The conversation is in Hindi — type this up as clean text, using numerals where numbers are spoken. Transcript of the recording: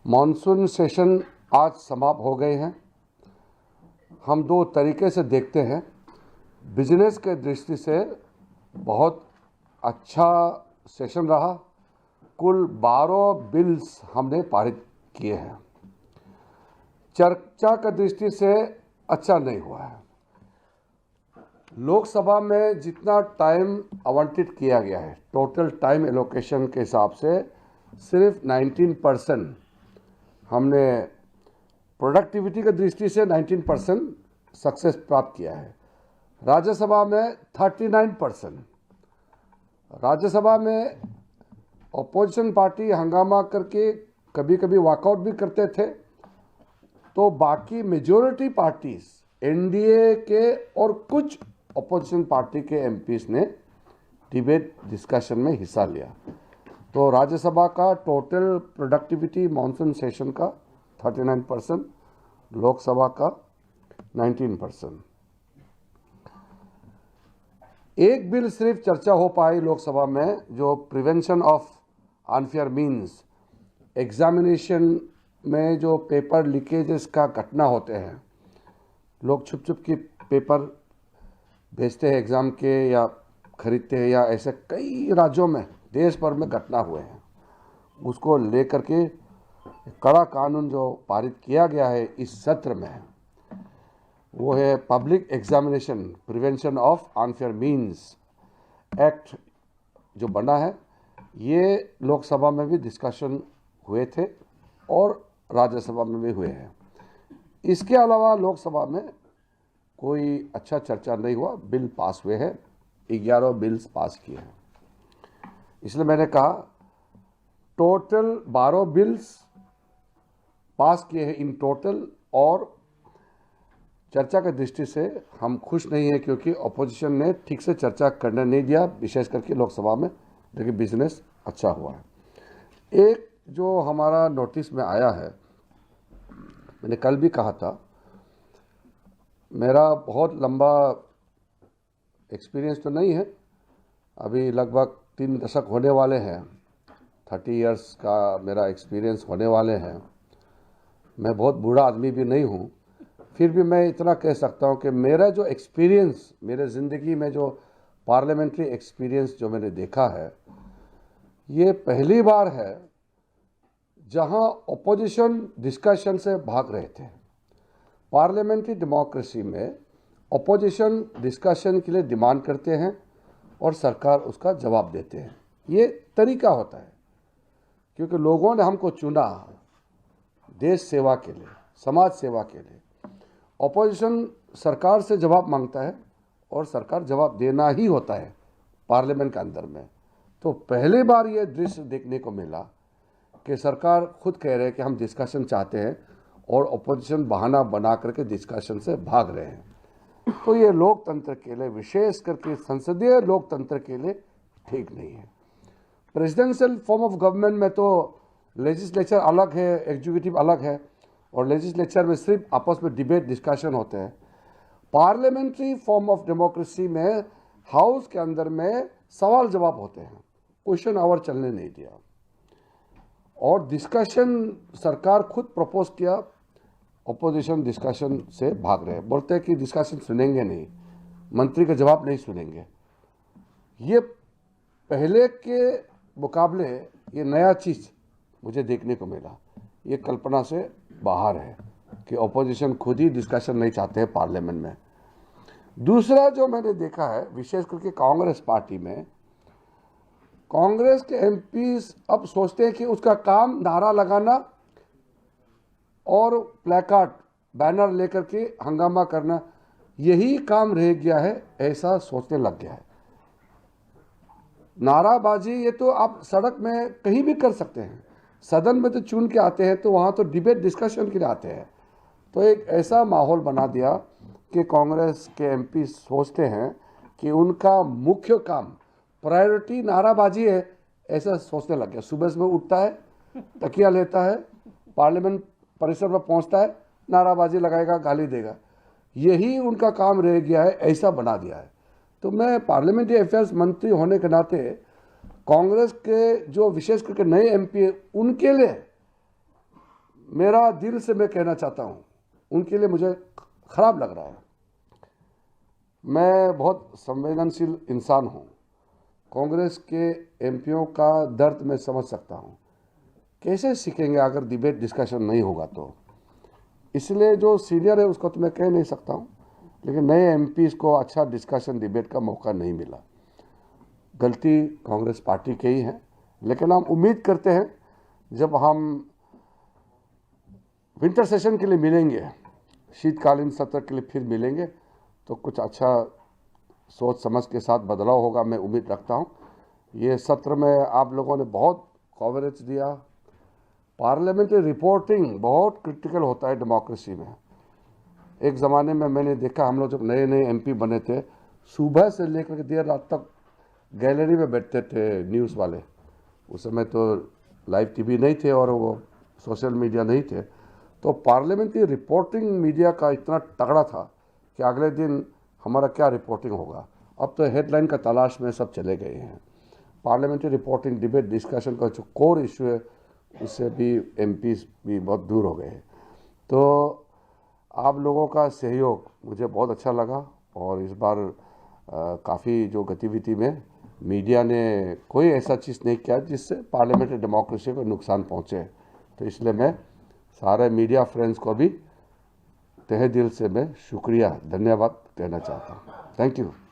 मॉनसून सेशन आज समाप्त हो गए हैं। हम दो तरीके से देखते हैं। बिजनेस के दृष्टि से बहुत अच्छा सेशन रहा। कुल 12 बिल्स हमने पारित किए हैं। चर्चा की दृष्टि से अच्छा नहीं हुआ है। लोकसभा में जितना टाइम आवंटित किया गया है, टोटल टाइम एलोकेशन के हिसाब से सिर्फ 19% हमने प्रोडक्टिविटी की दृष्टि से 19% सक्सेस प्राप्त किया है। राज्यसभा में 39%। राज्यसभा में अपोजिशन पार्टी हंगामा करके कभी कभी वॉकआउट भी करते थे, तो बाकी मेजॉरिटी पार्टीज एनडीए के और कुछ अपोजिशन पार्टी के एमपीज ने डिबेट डिस्कशन में हिस्सा लिया। तो राज्यसभा का टोटल प्रोडक्टिविटी मॉनसून सेशन का 39%, लोकसभा का 19%। एक बिल सिर्फ चर्चा हो पाई लोकसभा में, जो prevention of unfair means. Examination में जो पेपर लीकेजेस का घटना होते हैं, लोग छुप छुप के पेपर भेजते हैं एग्ज़ाम के या खरीदते हैं, या ऐसे कई राज्यों में देश भर में घटना हुए हैं। उसको लेकर के कड़ा कानून जो पारित किया गया है इस सत्र में, वो है public examination prevention of unfair means act जो बना है। ये लोकसभा में भी डिस्कशन हुए थे और राज्यसभा में भी हुए हैं। इसके अलावा लोकसभा में कोई अच्छा चर्चा नहीं हुआ। बिल पास हुए हैं, 11 बिल्स पास किए हैं। इसलिए मैंने कहा टोटल 12 बिल्स पास किए हैं इन टोटल, और चर्चा की दृष्टि से हम खुश नहीं हैं क्योंकि अपोजिशन ने ठीक से चर्चा करने नहीं दिया, विशेष करके लोकसभा में, लेकिन बिजनेस अच्छा हुआ है। एक जो हमारा नोटिस में आया है, मैंने कल भी कहा था, मेरा बहुत लंबा एक्सपीरियंस तो नहीं है, अभी लगभग 3 दशक होने वाले हैं, 30 इयर्स का मेरा एक्सपीरियंस होने वाले हैं। मैं बहुत बूढ़ा आदमी भी नहीं हूँ, फिर भी मैं इतना कह सकता हूँ कि मेरा जो एक्सपीरियंस, मेरे ज़िंदगी में जो पार्लियामेंट्री एक्सपीरियंस जो मैंने देखा है, ये पहली बार है जहाँ अपोजिशन डिस्कशन से भाग रहे थे। पार्लियामेंट्री डेमोक्रेसी में अपोजिशन डिस्कशन के लिए डिमांड करते हैं और सरकार उसका जवाब देते हैं। ये तरीका होता है क्योंकि लोगों ने हमको चुना देश सेवा के लिए, समाज सेवा के लिए। अपोजिशन सरकार से जवाब मांगता है और सरकार जवाब देना ही होता है पार्लियामेंट के अंदर में। तो पहली बार ये दृश्य देखने को मिला कि सरकार खुद कह रहे हैं कि हम डिस्कशन चाहते हैं और अपोजिशन बहाना बना करके डिस्कशन से भाग रहे हैं। तो ये लोकतंत्र के लिए, विशेष करके संसदीय लोकतंत्र के लिए ठीक नहीं है। प्रेसिडेंशियल फॉर्म ऑफ गवर्नमेंट में तो लेजिस्लेचर अलग है, एग्जीक्यूटिव अलग है, और लेजिस्लेचर में सिर्फ आपस में डिबेट डिस्कशन होते हैं। पार्लियामेंट्री फॉर्म ऑफ डेमोक्रेसी में हाउस के अंदर में सवाल जवाब होते हैं, क्वेश्चन आवर चलने नहीं दिया, और डिस्कशन सरकार खुद प्रपोज किया, अपोजिशन डिस्कशन से भाग रहे हैं, बोलते हैं कि डिस्कशन सुनेंगे नहीं, मंत्री का जवाब नहीं सुनेंगे। ये पहले के मुकाबले ये नया चीज़ मुझे देखने को मिला। ये कल्पना से बाहर है कि अपोजिशन खुद ही डिस्कशन नहीं चाहते हैं पार्लियामेंट में। दूसरा जो मैंने देखा है, विशेष करके कांग्रेस पार्टी में, कांग्रेस के एमपीज अब सोचते हैं कि उसका काम नारा लगाना और प्लेकार्ड बैनर लेकर के हंगामा करना, यही काम रह गया है, ऐसा सोचने लग गया है। नाराबाजी ये तो आप सड़क में कहीं भी कर सकते हैं, सदन में तो चुन के आते हैं, तो वहाँ तो डिबेट डिस्कशन के लिए आते हैं। तो एक ऐसा माहौल बना दिया कि कांग्रेस के एमपी सोचते हैं कि उनका मुख्य काम, प्रायोरिटी नाराबाजी है, ऐसा सोचने लग गया। सुबह सुबह उठता है, तकिया लेता है, पार्लियामेंट परिसर में पहुंचता है, नाराबाजी लगाएगा, गाली देगा, यही उनका काम रह गया है, ऐसा बना दिया है। तो मैं पार्लियामेंट्री अफेयर्स मंत्री होने के नाते कांग्रेस के जो विशेष करके नए एमपी उनके लिए मेरा दिल से मैं कहना चाहता हूँ, उनके लिए मुझे खराब लग रहा है। मैं बहुत संवेदनशील इंसान हूँ। कांग्रेस के एमपीओं का दर्द मैं समझ सकता हूँ। कैसे सीखेंगे अगर डिबेट डिस्कशन नहीं होगा तो। इसलिए जो सीनियर है उसको तो मैं कह नहीं सकता हूँ, लेकिन नए एमपीज को अच्छा डिस्कशन डिबेट का मौका नहीं मिला। गलती कांग्रेस पार्टी की ही है, लेकिन हम उम्मीद करते हैं जब हम विंटर सेशन के लिए मिलेंगे, शीतकालीन सत्र के लिए फिर मिलेंगे, तो कुछ अच्छा सोच समझ के साथ बदलाव होगा, मैं उम्मीद रखता हूँ। ये सत्र में आप लोगों ने बहुत कवरेज दिया। पार्लियामेंट्री रिपोर्टिंग बहुत क्रिटिकल होता है डेमोक्रेसी में। एक ज़माने में मैंने देखा, हम लोग जब नए नए एमपी बने थे, सुबह से लेकर के देर रात तक गैलरी में बैठते थे न्यूज़ वाले। उस समय तो लाइव टीवी नहीं थे और वो सोशल मीडिया नहीं थे, तो पार्लियामेंट्री रिपोर्टिंग मीडिया का इतना तगड़ा था कि अगले दिन हमारा क्या रिपोर्टिंग होगा। अब तो हेडलाइन का तलाश में सब चले गए हैं। पार्लियामेंट्री रिपोर्टिंग डिबेट डिस्कशन का जो कोर इशू है उससे भी एमपीज भी बहुत दूर हो गए हैं। तो आप लोगों का सहयोग मुझे बहुत अच्छा लगा, और इस बार काफ़ी जो गतिविधि में मीडिया ने कोई ऐसा चीज़ नहीं किया जिससे पार्लियामेंट्री डेमोक्रेसी को नुकसान पहुँचे। तो इसलिए मैं सारे मीडिया फ्रेंड्स को भी तहे दिल से मैं शुक्रिया, धन्यवाद कहना चाहता हूँ। Thank you.